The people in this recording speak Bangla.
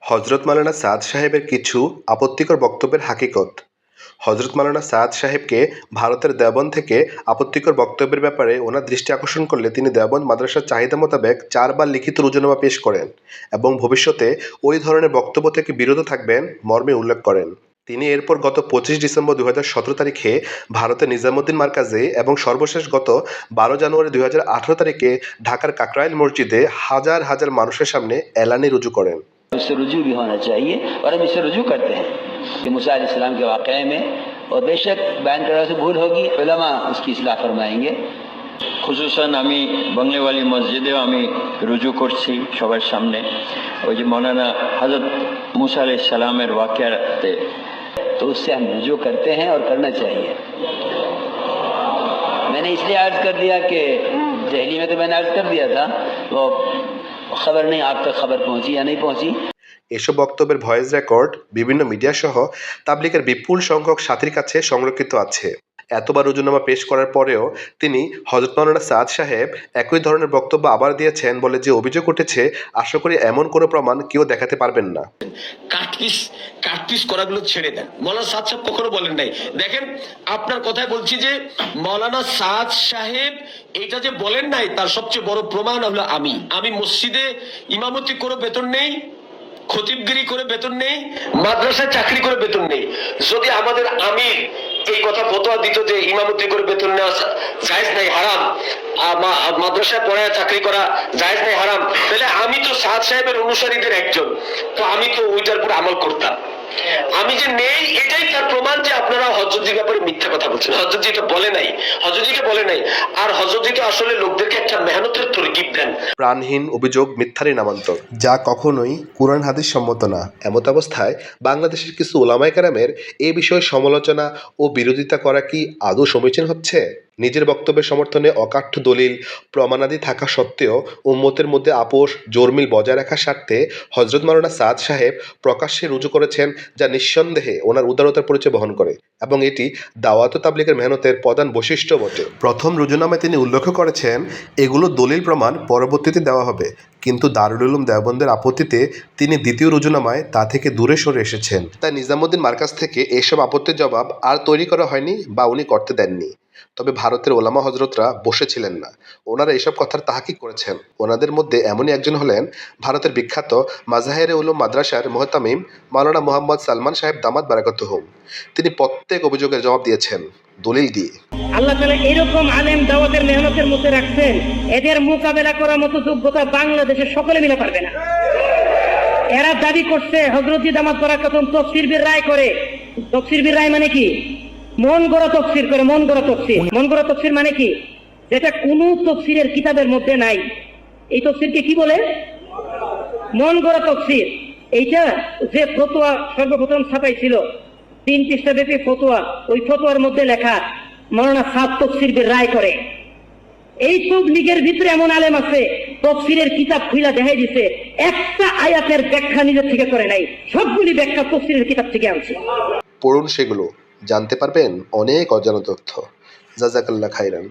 হজরত মাওলানা সাদ সাহেবের কিছু আপত্তিকর বক্তব্যের হাকিকত। হজরত মাওলানা সাদ সাহেবকে ভারতের দেওবন্দ থেকে আপত্তিকর বক্তব্যের ব্যাপারে ওনার দৃষ্টি আকর্ষণ করলে তিনি দেওবন্দ মাদ্রাসার চাহিদা মোতাবেক 4 বার লিখিত রুজুনামা পেশ করেন এবং ভবিষ্যতে ওই ধরনের বক্তব্য থেকে বিরত থাকবেন মর্মে উল্লেখ করেন। তিনি এরপর গত 25 ডিসেম্বর 2017 তারিখে ভারতের নিজামুদ্দিন মার্কাজে এবং সর্বশেষ গত 12 জানুয়ারি 2018 তারিখে ঢাকার কাকরাইল মসজিদে হাজার হাজার মানুষের সামনে এলানি রুজু করেন। इससे रुजू भी होना चाहिए और हम इससे रुजू करते हैं कि मूसा अलैहिस्सलाम के वाक़े में, और बेशक बयान करने से भूल होगी, उलमा उसकी इस्लाह फरमाएंगे। খুসুসান আমি বাংলাওয়ালি মসজিদেও আমি রুজু করছি সবার সামনে ওই যে মৌলানা হযরত मूसा अलैहिस्सलामेর वाक़याতে, तो उससे हम रुजू करते हैं और करना चाहिए। मैंने इसलिए अर्ज कर दिया कि दिल्ली में तो मैंने अर्ज कर दिया था, वो खबर नहीं आप तक खबर पहुंची या नहीं पहुंची। এসব বক্তব্যের ভয়েস রেকর্ড বিভিন্ন মিডিয়া সহ তাবলিগের বিপুল সংখ্যক সাথীর কাছে সংরক্ষিত আছে। এতবার রুজুনামা পেশ করার পরেও তিনি হযরত মাওলানা সাদ সাহেব একই ধরনের বক্তব্য আবার দিয়েছেন বলে যে অভিযোগ উঠেছে, আশা করি এমন কোনো প্রমাণ কেউ দেখাতে পারবেন না। কাটপিস করাগুলো ছেড়ে দেন। মাওলানা সাদ সাহেব কখনো বলেন নাই। দেখেন আপনার কথায় বলছি যে মাওলানা সাদ সাহেব এটা যে বলেন নাই তার সবচেয়ে বড় প্রমাণ হলো আমি মসজিদে ইমামতি করে বেতন নেই, খতিবগিরি করে বেতন নেই, মাদ্রাসায় চাকরি করে বেতন নেই। যদি আমাদের আমির এই কথা ফতোয়া দিত যে ইমামতি করে বেতন নেওয়া জায়েজ নাই, হারাম, মাদ্রাসায় পড়ায় চাকরি করা জায়েজ নাই, হারাম, তাহলে আমি তো সাদ সাহেবের অনুসারীদের একজন, তো আমি তো ওইটার উপর আমল করতাম। আমি যে নেই এটাই তার প্রমাণ যে আপনারা হযরতজির ব্যাপারে মিথ্যা কথা বলছেন। হযরতজি এটা বলে নাই, হযরতজিকে বলে নাই। আর হযরতজি তো আসলে লোকদেরকে একটা মেহনতের তরগিব দেন। প্রাণহীন অভিযোগ মিথ্যারই নামান্তর, যা কখনোই কুরআন হাদিস সম্মত না। এমত অবস্থায় বাংলাদেশের কিছু উলামায়ে কেরামের এ বিষয়ে সমালোচনা ও বিরোধিতা করা কি আদৌ সমীচীন হচ্ছে? নিজের বক্তব্যের সমর্থনে অকাঠ্য দলিল প্রমাণাদি থাকা সত্ত্বেও উম্মতের মধ্যে আপোষ জোরমিল বজায় রাখার স্বার্থে হযরত মাওলানা সাদ সাহেব প্রকাশ্যে রুজু করেছেন, যা নিঃসন্দেহে ওনার উদারতার পরিচয় বহন করে এবং এটি দাওয়াত ও তাবলীগের মেহনতের প্রধান বৈশিষ্ট্য বটে। প্রথম রুজুনামায় তিনি উল্লেখ করেছেন এগুলো দলিল প্রমাণ পরবর্তীতে দেওয়া হবে, কিন্তু দারুল উলুম দেওবন্দের আপত্তিতে তিনি দ্বিতীয় রুজুনামায় তা থেকে দূরে সরে এসেছেন। তাই নিজামুদ্দিন মার্কাজ থেকে এসব আপত্তির জবাব আর তৈরি করা হয়নি বা উনি করতে দেননি। তবে ভারতের ওলামা হজরতরা বসেছিলেন না, ওনারা এসব কথার তাহাকিক করেছেন। ওনাদের মধ্যে এমনই একজন হলেন ভারতের বিখ্যাত মাজাহেরে উলুম মাদ্রাসার মুহতামিম মাওলানা মুহাম্মদ সালমান সাহেব দামাত বারাকাতুহুম। তিনি প্রত্যেক অভিযোগের জবাব দিয়েছেন দলিল দিয়ে। আল্লাহ তাআলা এরকম আলেম দাওয়াতের মেহনতের মধ্যে রাখছেন, এদের মোকাবেলা করার মতো যোগ্যতা বাংলাদেশের সকলে মিলে পারবে না। এরা দাবি করছে হযরতজি দামাত বারাকাতুহুম তাফসীর বির রায় করে। তাফসীর বির রায় মানে কি? মন গড়া তফসির করে। মন গড়া তফসির মানে কি? যেটা কোন তফসিরের কিতাবের মধ্যে নাই, এই তফসিরকে কি বলে? মন গড়া তফসির। এইটা যে ফতোয়া সর্বপ্রথম ছাপাইছিল 3 পৃষ্ঠা ব্যাপী ফতোয়া, ওই ফতোয়ার মধ্যে লেখা মাওলানা সাদ তাফসীর বির রায় করে। এই সব লীগের ভিতরে এমন আলেম আছে তফসিরের কিতাব খুইলা দেখাই দিছে, একটা আয়াতের ব্যাখ্যা নিজের থেকে করে নাই, সবগুলি ব্যাখ্যা তফসিরের কিতাব থেকে আনছে। পড়ুন, সেগুলো জানতে পারবেন অনেক অজানা তথ্য। জাযাকাল্লাহ খাইরান।